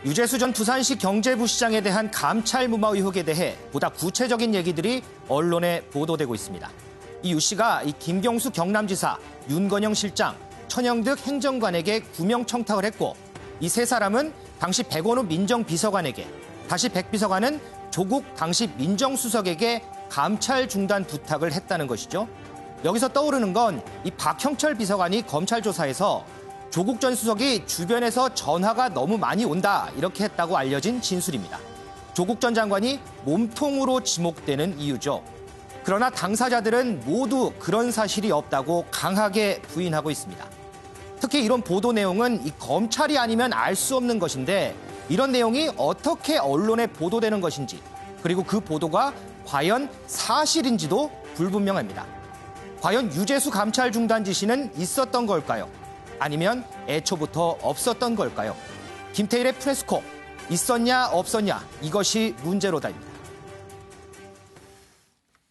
유재수 전 부산시 경제부시장에 대한 감찰 무마 의혹에 대해 보다 구체적인 얘기들이 언론에 보도되고 있습니다. 이 유 씨가 김경수 경남지사, 윤건영 실장, 천영득 행정관에게 구명 청탁을 했고 이 세 사람은 당시 백원우 민정비서관에게, 다시 백 비서관은 조국 당시 민정수석에게 감찰 중단 부탁을 했다는 것이죠. 여기서 떠오르는 건 이 박형철 비서관이 검찰 조사에서 조국 전 수석이 주변에서 전화가 너무 많이 온다 이렇게 했다고 알려진 진술입니다. 조국 전 장관이 몸통으로 지목되는 이유죠. 그러나 당사자들은 모두 그런 사실이 없다고 강하게 부인하고 있습니다. 특히 이런 보도 내용은 이 검찰이 아니면 알 수 없는 것인데 이런 내용이 어떻게 언론에 보도되는 것인지, 그리고 그 보도가 과연 사실인지도 불분명합니다. 과연 유재수 감찰 중단 지시는 있었던 걸까요? 아니면 애초부터 없었던 걸까요? 김태일의 프레스코, 있었냐 없었냐, 이것이 문제로다입니다.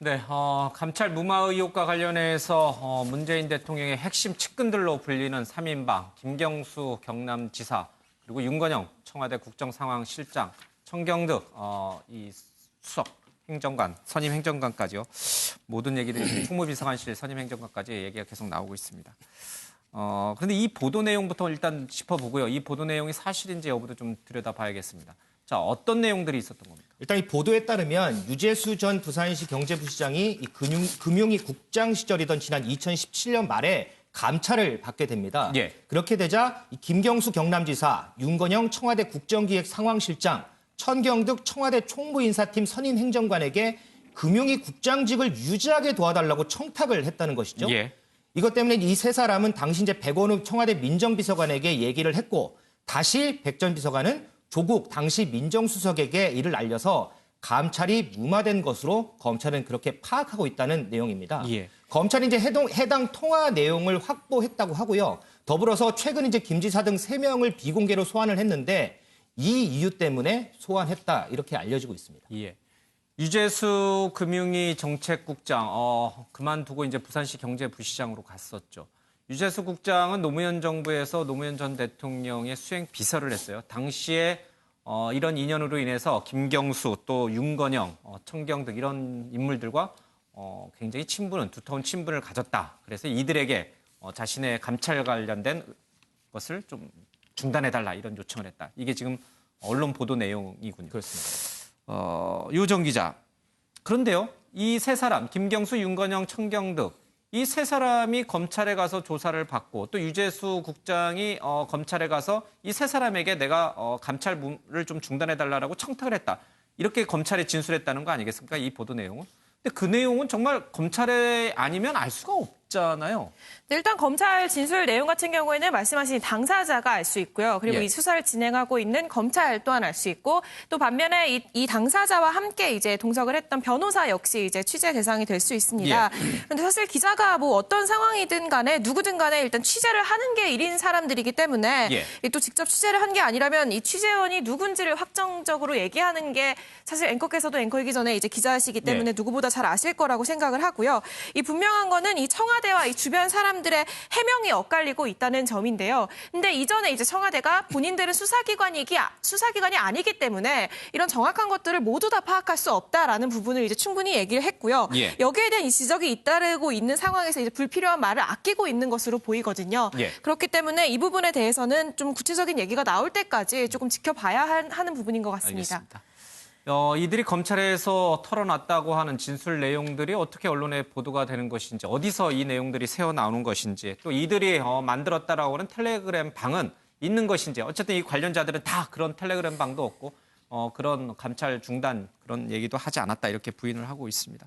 네, 감찰 무마 의혹과 관련해서 문재인 대통령의 핵심 측근들로 불리는 3인방, 김경수 경남지사, 그리고 윤건영 청와대 국정상황실장, 천경득 이 수석 행정관, 선임 행정관까지요. 모든 얘기들이 총무비서관실 선임 행정관까지 얘기가 계속 나오고 있습니다. 그런데 이 보도 내용부터 일단 짚어보고요. 이 보도 내용이 사실인지 여부도 좀 들여다봐야겠습니다. 자, 어떤 내용들이 있었던 겁니까? 일단 이 보도에 따르면 유재수 전 부산시 경제부시장이 이 금융위 국장 시절이던 지난 2017년 말에 감찰을 받게 됩니다. 예. 그렇게 되자 이 김경수 경남지사, 윤건영 청와대 국정기획상황실장, 천경득 청와대 총무인사팀 선임 행정관에게 금융위 국장직을 유지하게 도와달라고 청탁을 했다는 것이죠. 예. 이것 때문에 이 세 사람은 당시 이제 백원우 청와대 민정비서관에게 얘기를 했고, 다시 백 전 비서관은 조국 당시 민정수석에게 이를 알려서 감찰이 무마된 것으로 검찰은 그렇게 파악하고 있다는 내용입니다. 예. 검찰이 이제 해당 통화 내용을 확보했다고 하고요. 더불어서 최근 이제 김 지사 등 3명을 비공개로 소환을 했는데 이 이유 때문에 소환했다 이렇게 알려지고 있습니다. 예. 유재수 금융위 정책국장 그만두고 이제 부산시 경제부시장으로 갔었죠. 유재수 국장은 노무현 정부에서 노무현 전 대통령의 수행 비서를 했어요. 당시에 이런 인연으로 인해서 김경수 또 윤건영, 천경득 이런 인물들과 굉장히 두터운 친분을 가졌다. 그래서 이들에게 자신의 감찰 관련된 것을 좀 중단해달라 이런 요청을 했다. 이게 지금 언론 보도 내용이군요. 그렇습니다. 유정 기자. 그런데요, 이 세 사람, 김경수, 윤건영, 천경득, 이 세 사람이 검찰에 가서 조사를 받고 또 유재수 국장이 검찰에 가서 이 세 사람에게 내가 감찰을 좀 중단해달라고 청탁을 했다. 이렇게 검찰에 진술했다는 거 아니겠습니까? 이 보도 내용은. 근데 그 내용은 정말 검찰에 아니면 알 수가 없잖아요. 일단 검찰 진술 내용 같은 경우에는 말씀하신 당사자가 알 수 있고요. 그리고 예. 이 수사를 진행하고 있는 검찰 또한 알 수 있고, 또 반면에 이 당사자와 함께 이제 동석을 했던 변호사 역시 이제 취재 대상이 될 수 있습니다. 그런데 사실 기자가 뭐 어떤 상황이든 간에 누구든 간에 일단 취재를 하는 게 일인 사람들이기 때문에 또 직접 취재를 한 게 아니라면 이 취재원이 누군지를 확정적으로 얘기하는 게 사실 앵커께서도 앵커이기 전에 이제 기자시기 때문에 누구보다 잘 아실 거라고 생각을 하고요. 이 분명한 거는 이 청와대와 이 주변 사람들의 해명이 엇갈리고 있다는 점인데요. 근데 이전에 이제 청와대가 본인들은 수사기관이 아니기 때문에 이런 정확한 것들을 모두 다 파악할 수 없다라는 부분을 이제 충분히 얘기를 했고요. 여기에 대한 이 지적이 잇따르고 있는 상황에서 이제 불필요한 말을 아끼고 있는 것으로 보이거든요. 그렇기 때문에 이 부분에 대해서는 좀 구체적인 얘기가 나올 때까지 조금 지켜봐야 하는 부분인 것 같습니다. 알겠습니다. 이들이 검찰에서 털어놨다고 하는 진술 내용들이 어떻게 언론에 보도가 되는 것인지, 어디서 이 내용들이 새어나오는 것인지, 또 이들이 만들었다라고 하는 텔레그램 방은 있는 것인지, 어쨌든 이 관련자들은 다 그런 텔레그램 방도 없고 그런 감찰 중단 그런 얘기도 하지 않았다 이렇게 부인을 하고 있습니다.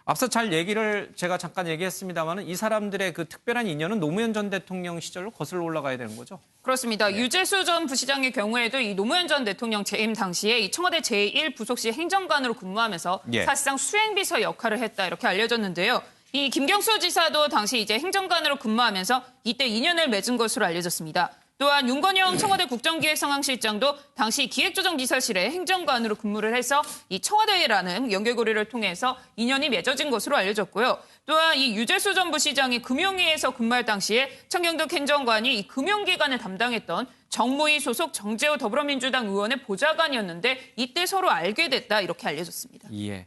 앞서 제가 잠깐 얘기했습니다만 이 사람들의 그 특별한 인연은 노무현 전 대통령 시절로 거슬러 올라가야 되는 거죠? 그렇습니다. 유재수 전 부시장의 경우에도 이 노무현 전 대통령 재임 당시에 이 청와대 제1부속실 행정관으로 근무하면서 사실상 수행비서 역할을 했다 이렇게 알려졌는데요. 이 김경수 지사도 당시 이제 행정관으로 근무하면서 이때 인연을 맺은 것으로 알려졌습니다. 또한 윤건영 청와대 국정기획상황실장도 당시 기획조정비서실의 행정관으로 근무를 해서 이 청와대라는 연결고리를 통해서 인연이 맺어진 것으로 알려졌고요. 또한 이 유재수 전 부시장이 금융위에서 근무할 당시에 청경덕 행정관이 이 금융기관을 담당했던 정무위 소속 정재호 더불어민주당 의원의 보좌관이었는데 이때 서로 알게 됐다 이렇게 알려졌습니다. 예,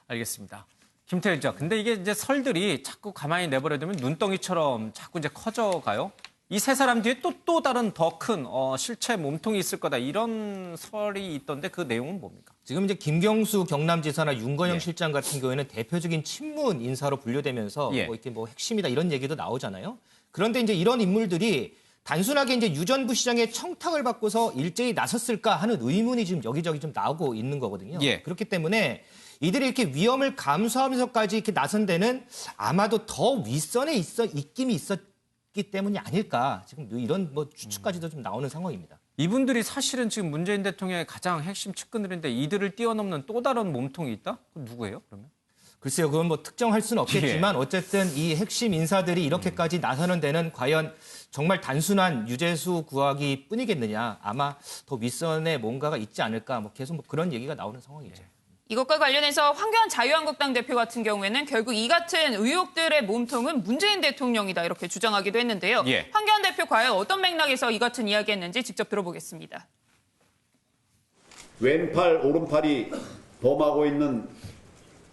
알겠습니다. 김태일 기자, 근데 이게 이제 설들이 자꾸 가만히 내버려두면 눈덩이처럼 자꾸 이제 커져가요. 이 세 사람 뒤에 또 다른 더 큰 실체 몸통이 있을 거다 이런 설이 있던데 그 내용은 뭡니까? 지금 이제 김경수 경남지사나 윤건영 예. 실장 같은 경우에는 대표적인 친문 인사로 분류되면서 예. 뭐 이렇게 뭐 핵심이다 이런 얘기도 나오잖아요. 그런데 이제 이런 인물들이 단순하게 이제 유 전 부시장의 청탁을 받고서 일제히 나섰을까 하는 의문이 지금 여기저기 좀 나오고 있는 거거든요. 예. 그렇기 때문에 이들이 이렇게 위험을 감수하면서까지 이렇게 나선 데는 아마도 더 윗선에 입김이 있었기 때문이 아닐까. 지금 이런 뭐 추측까지도 좀 나오는 상황입니다. 이분들이 사실은 지금 문재인 대통령의 가장 핵심 측근들인데 이들을 뛰어넘는 또 다른 몸통이 있다? 그건 누구예요, 그러면? 글쎄요, 그건 뭐 특정할 수는 없겠지만 어쨌든 이 핵심 인사들이 이렇게까지 나서는 데는 과연 정말 단순한 유재수 구하기 뿐이겠느냐. 아마 더 윗선에 뭔가가 있지 않을까. 뭐 계속 뭐 그런 얘기가 나오는 상황이죠. 이것과 관련해서 황교안 자유한국당 대표 같은 경우에는 결국 이 같은 의혹들의 몸통은 문재인 대통령이다 이렇게 주장하기도 했는데요. 예. 황교안 대표 과연 어떤 맥락에서 이 같은 이야기했는지 직접 들어보겠습니다. 왼팔 오른팔이 범하고 있는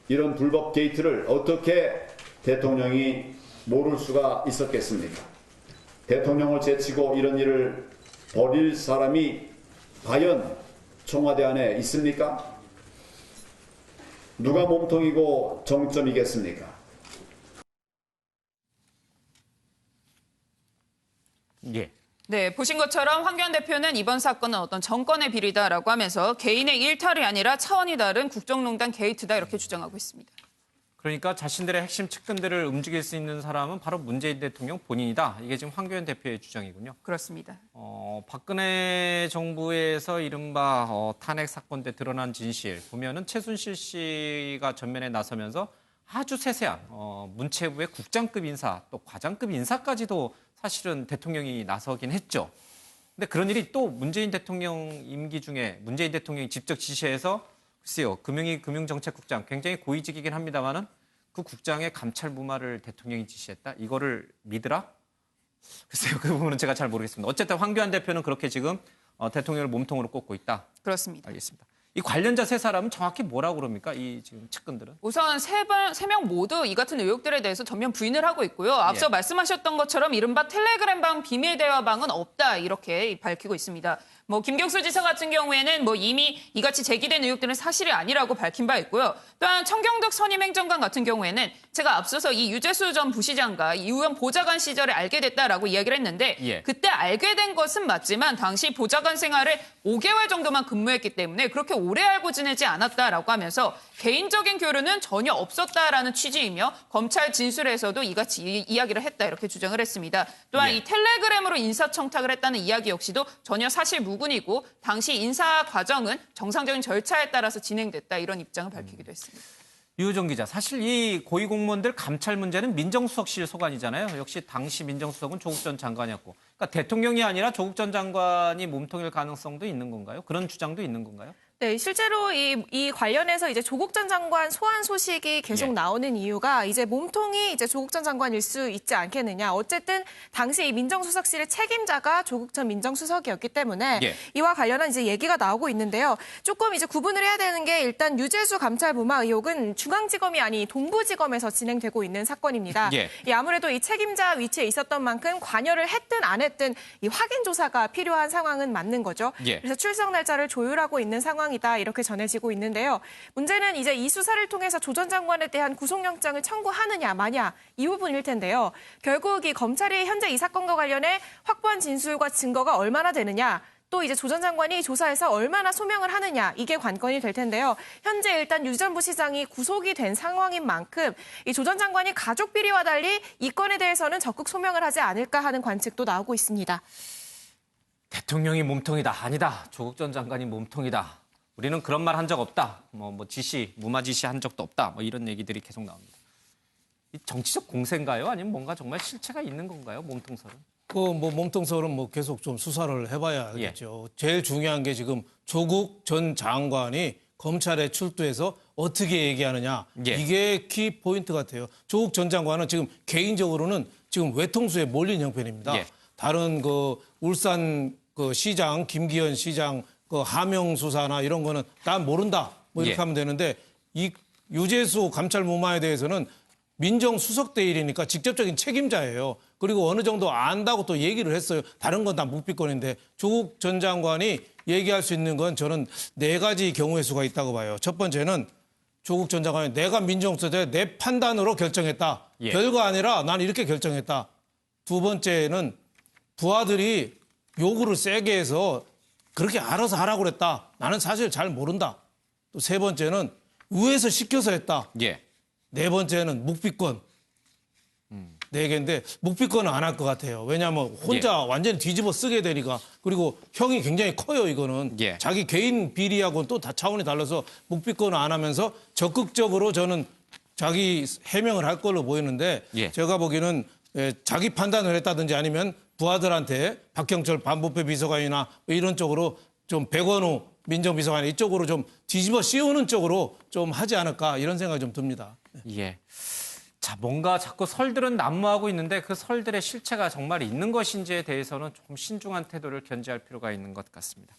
이런 불법 게이트를 어떻게 대통령이 모를 수가 있었겠습니까? 대통령을 제치고 이런 일을 벌일 사람이 과연 청와대 안에 있습니까? 누가 몸통이고 정점이겠습니까? 예. 네, 보신 것처럼 황교안 대표는 이번 사건은 어떤 정권의 비리다라고 하면서 개인의 일탈이 아니라 차원이 다른 국정농단 게이트다 이렇게 주장하고 있습니다. 그러니까 자신들의 핵심 측근들을 움직일 수 있는 사람은 바로 문재인 대통령 본인이다. 이게 지금 황교안 대표의 주장이군요. 그렇습니다. 박근혜 정부에서 이른바 탄핵 사건 때 드러난 진실 보면은 최순실 씨가 전면에 나서면서 아주 세세한 문체부의 국장급 인사 또 과장급 인사까지도 사실은 대통령이 나서긴 했죠. 근데 그런 일이 또 문재인 대통령 임기 중에 문재인 대통령이 직접 지시해서 글쎄요, 금융정책국장 굉장히 고위직이긴 합니다만은 그 국장의 감찰 무마를 대통령이 지시했다. 이거를 믿으라? 글쎄요, 그 부분은 제가 잘 모르겠습니다. 어쨌든 황교안 대표는 그렇게 지금 대통령을 몸통으로 꼽고 있다. 그렇습니다. 알겠습니다. 이 관련자 세 사람은 정확히 뭐라고 그럽니까? 이 지금 측근들은? 우선 세 명 모두 이 같은 의혹들에 대해서 전면 부인을 하고 있고요. 앞서 말씀하셨던 것처럼 이른바 텔레그램방 비밀 대화방은 없다 이렇게 밝히고 있습니다. 김경수 지사 같은 경우에는 이미 이같이 제기된 의혹들은 사실이 아니라고 밝힌 바 있고요. 또한 청경덕 선임 행정관 같은 경우에는 제가 앞서서 이 유재수 전 부시장과 이 의원 보좌관 시절에 알게 됐다라고 이야기를 했는데 그때 알게 된 것은 맞지만 당시 보좌관 생활을 5개월 정도만 근무했기 때문에 그렇게 오래 알고 지내지 않았다라고 하면서 개인적인 교류는 전혀 없었다라는 취지이며 검찰 진술에서도 이같이 이야기를 했다 이렇게 주장을 했습니다. 또한 이 텔레그램으로 인사청탁을 했다는 이야기 역시도 전혀 사실 무근이고 당시 인사 과정은 정상적인 절차에 따라서 진행됐다 이런 입장을 밝히기도 했습니다. 유호정 기자, 사실 이 고위공무원들 감찰 문제는 민정수석실 소관이잖아요. 역시 당시 민정수석은 조국 전 장관이었고. 그러니까 대통령이 아니라 조국 전 장관이 몸통일 가능성도 있는 건가요? 그런 주장도 있는 건가요? 네, 실제로 이 관련해서 이제 조국 전 장관 소환 소식이 계속 나오는 이유가 이제 몸통이 이제 조국 전 장관일 수 있지 않겠느냐. 어쨌든 당시 이 민정수석실의 책임자가 조국 전 민정수석이었기 때문에 이와 관련한 이제 얘기가 나오고 있는데요. 조금 이제 구분을 해야 되는 게 일단 유재수 감찰 무마 의혹은 중앙지검이 아닌 동부지검에서 진행되고 있는 사건입니다. 아무래도 이 책임자 위치에 있었던 만큼 관여를 했든 안 했든 이 확인 조사가 필요한 상황은 맞는 거죠. 그래서 출석 날짜를 조율하고 있는 상황. 이다 이렇게 전해지고 있는데요. 문제는 이제 이 수사를 통해서 조 전 장관에 대한 구속영장을 청구하느냐 마냐 이 부분일 텐데요. 결국 이 검찰이 현재 이 사건과 관련해 확보한 진술과 증거가 얼마나 되느냐 또 이제 조 전 장관이 조사에서 얼마나 소명을 하느냐 이게 관건이 될 텐데요. 현재 일단 유 전 부시장이 구속이 된 상황인 만큼 이 조 전 장관이 가족 비리와 달리 이 건에 대해서는 적극 소명을 하지 않을까 하는 관측도 나오고 있습니다. 대통령이 몸통이다. 아니다. 조국 전 장관이 몸통이다. 우리는 그런 말 한 적 없다. 무마 지시 한 적도 없다. 이런 얘기들이 계속 나옵니다. 이 정치적 공세인가요? 아니면 뭔가 정말 실체가 있는 건가요? 몸통설은? 그 뭐 몸통설은 뭐 계속 좀 수사를 해봐야겠죠. 제일 중요한 게 지금 조국 전 장관이 검찰에 출두해서 어떻게 얘기하느냐. 예. 이게 키 포인트 같아요. 조국 전 장관은 지금 개인적으로는 지금 외통수에 몰린 형편입니다. 예. 다른 그 울산 그 시장 김기현 시장 그 하명 수사나 이런 거는 난 모른다. 뭐 이렇게 예. 하면 되는데 이 유재수 감찰 무마에 대해서는 민정수석대일이니까 직접적인 책임자예요. 그리고 어느 정도 안다고 또 얘기를 했어요. 다른 건 다 묵비권인데 조국 전 장관이 얘기할 수 있는 건 저는 4가지 경우의 수가 있다고 봐요. 첫 번째는 조국 전 장관이 내가 민정수석에 내 판단으로 결정했다. 예. 별거 아니라 난 이렇게 결정했다. 두 번째는 부하들이 요구를 세게 해서 그렇게 알아서 하라고 그랬다. 나는 사실 잘 모른다. 또 세 번째는 위에서 시켜서 했다. 예. 네 번째는 묵비권. 4개인데 묵비권은 안 할 것 같아요. 왜냐하면 혼자 완전히 뒤집어 쓰게 되니까. 그리고 형이 굉장히 커요, 이거는. 예. 자기 개인 비리하고는 또 다 차원이 달라서 묵비권을 안 하면서 적극적으로 저는 자기 해명을 할 걸로 보이는데 예. 제가 보기에는 자기 판단을 했다든지 아니면 부하들한테 박형철 반부패 비서관이나 뭐 이런 쪽으로 좀 백원우 민정비서관 이쪽으로 좀 뒤집어 씌우는 쪽으로 좀 하지 않을까 이런 생각이 좀 듭니다. 예. 자, 뭔가 자꾸 설들은 난무하고 있는데 그 설들의 실체가 정말 있는 것인지에 대해서는 좀 신중한 태도를 견지할 필요가 있는 것 같습니다.